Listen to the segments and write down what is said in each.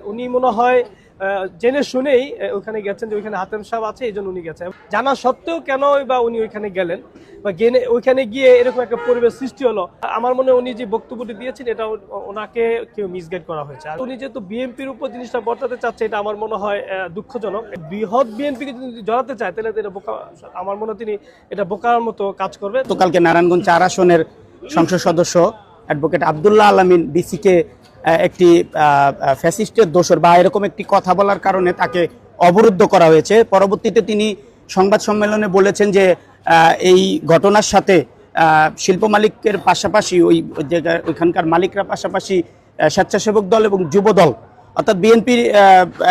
উনি মনে হয় জেনে শুনেই ওখানে গেছেন যে ওইখানে হাতেম সাহেব আছে, এই জন্য উনি গেছেন। জানা সত্ত্বেও কেন বা উনি ওইখানে গেলেন বা ওইখানে গিয়ে এরকম একটা পরিবেশ সৃষ্টি হলো, আমার মনে হয় উনি যে বক্তব্যটি দিয়েছেন এটা ওনাকে কেউ মিসগাইড করা হয়েছে। আর উনি যেহেতু বিএনপির উপর জিনিসটা বর্তাতে চাচ্ছে, এটা আমার মনে হয় দুঃখজনক। বৃহৎ বিএনপিকে যদি জড়াতে চায় তাহলে এটা বোকা, আমার মনে হয় তিনি এটা বোকার মতো কাজ করবে। তো কালকে নারায়ণগঞ্জ ৪ আসনের সংসদ সদস্য অ্যাডভোকেট আব্দুল্লাহ আলামিন ডিসিকে একটি ফ্যাসিস্টের দোসর বা এরকম একটি কথা বলার কারণে তাকে অবরুদ্ধ করা হয়েছে। পরবর্তীতে তিনি সংবাদ সম্মেলনে বলেছেন যে এই ঘটনার সাথে শিল্প মালিকের পাশাপাশি ওইখানকার মালিকরা পাশাপাশি স্বেচ্ছাসেবক দল এবং যুব দল অর্থাৎ বিএনপির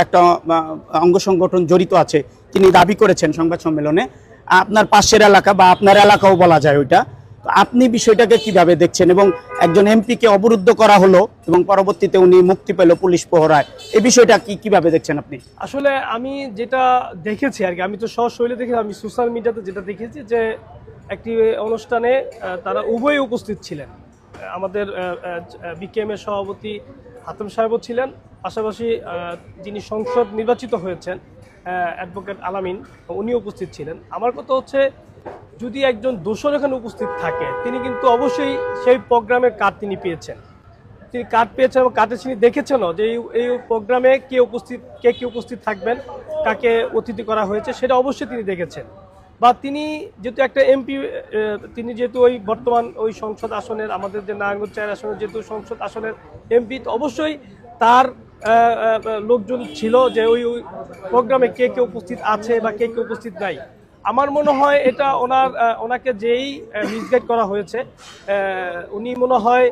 একটা অঙ্গ সংগঠন জড়িত আছে তিনি দাবি করেছেন সংবাদ সম্মেলনে। আপনার পাশের এলাকা বা আপনার এলাকাও বলা যায় ওইটা। আপনি বিষয়টাকে কিভাবে দেখছেন এবং একজন এমপিকে অবরুদ্ধ করা হলো এবং পরবর্তীতে উনি মুক্তি পেল পুলিশ প্রহরায়, এই বিষয়টা কিভাবে দেখছেন আপনি? আসলে আমি যেটা দেখেছি আর কি, আমি তো সশৈলে দেখেছি, আমি সোশ্যাল মিডিয়াতে যেটা দেখেছি যে একটি অনুষ্ঠানে তারা উভয়ই উপস্থিত ছিলেন। আমাদের বিকেএম এর সভাপতি হাতেম সাহেবও ছিলেন, পাশাপাশি যিনি সংসদ নির্বাচিত হয়েছেন অ্যাডভোকেট আলামিন উনি উপস্থিত ছিলেন। আমার কথা হচ্ছে যদি একজন দোষর এখানে উপস্থিত থাকে তিনি কিন্তু অবশ্যই সেই প্রোগ্রামের কার্ড তিনি পেয়েছেন, তিনি কার্ড পেয়েছেন এবং কার্ডে তিনি দেখেছেনও যে এই প্রোগ্রামে কে উপস্থিত থাকবেন, কাকে অতিথি করা হয়েছে সেটা অবশ্যই তিনি দেখেছেন। বা তিনি যেহেতু একটা এমপি, তিনি যেহেতু ওই বর্তমান ওই সংসদ আসনের, আমাদের যে নারায়ণগঞ্জ ৪ আসনের যেহেতু সংসদ আসনের এমপি, অবশ্যই তার লোকজন ছিল যে ওই প্রোগ্রামে কে উপস্থিত আছে বা কে উপস্থিত নাই। আমার মনে হয় এটা ওনাকে যেই মিসগাইড করা হয়েছে, উনি মনে হয়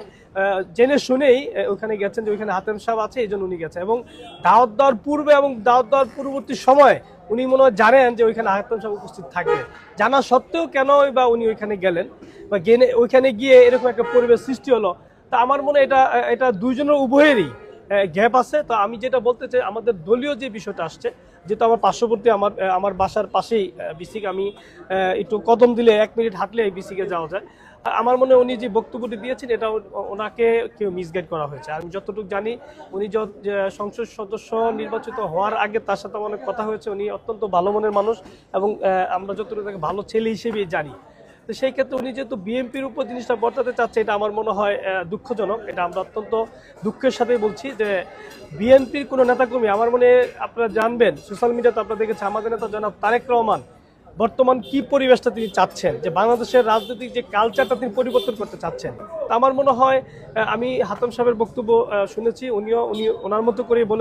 জেনে শুনেই ওখানে গেছেন যে ওইখানে হাতেম সাহেব আছে, এই জন্য উনি গেছেন। এবং দাওয়াত দেওয়ার পূর্বে এবং দাওয়াত দেওয়ার পূর্ববর্তী সময় উনি মনে হয় জানেন যে ওইখানে হাতেম সাহেব উপস্থিত থাকবে। জানা সত্ত্বেও কেন বা উনি ওইখানে গেলেন বা ওইখানে গিয়ে এরকম একটা পরিবেশ সৃষ্টি হলো, তা আমার মনে হয় এটা দুইজনের উভয়েরই গ্যাপ আছে। তো আমি যেটা বলতে চাই, আমাদের দলীয় যে বিষয়টা আসছে, যেহেতু আমার পার্শ্ববর্তী আমার বাসার পাশেই বিসিক, আমি একটু কদম দিলে 1 মিনিট হাঁটলে এই বিসিকে যাওয়া যায়। আমার মনে হয় উনি যে বক্তব্যটি দিয়েছেন এটা ওনাকে কেউ মিসগাইড করা হয়েছে। আমি যতটুকু জানি উনি সংসদ সদস্য নির্বাচিত হওয়ার আগে তার সাথে অনেক কথা হয়েছে। উনি অত্যন্ত ভালো মনের মানুষ এবং আমরা যতটুকু তাকে ভালো ছেলে হিসেবেই জানি। তো সেই ক্ষেত্রে উনি যেহেতু বিএনপির উপর জিনিসটা বর্তাতে চাচ্ছে, এটা আমার মনে হয় দুঃখজনক। এটা আমরা অত্যন্ত দুঃখের সাথে বলছি যে বিএনপির কোনো নেতাকর্মী, আমার মনে আপনারা জানবেন সোশ্যাল মিডিয়াতে আপনারা দেখেছেন আমাদের নেতা জনাব তারেক রহমান বর্তমান কি পরিবেশটা তিনি চাচ্ছেন, যে বাংলাদেশের রাজনৈতিক যে কালচারটা তিনি পরিবর্তন করতে চাচ্ছেন। তা আমার মনে হয় আমি হাতেম সাহেবের বক্তব্য শুনেছি, উনি ওনার মতো করেই বলে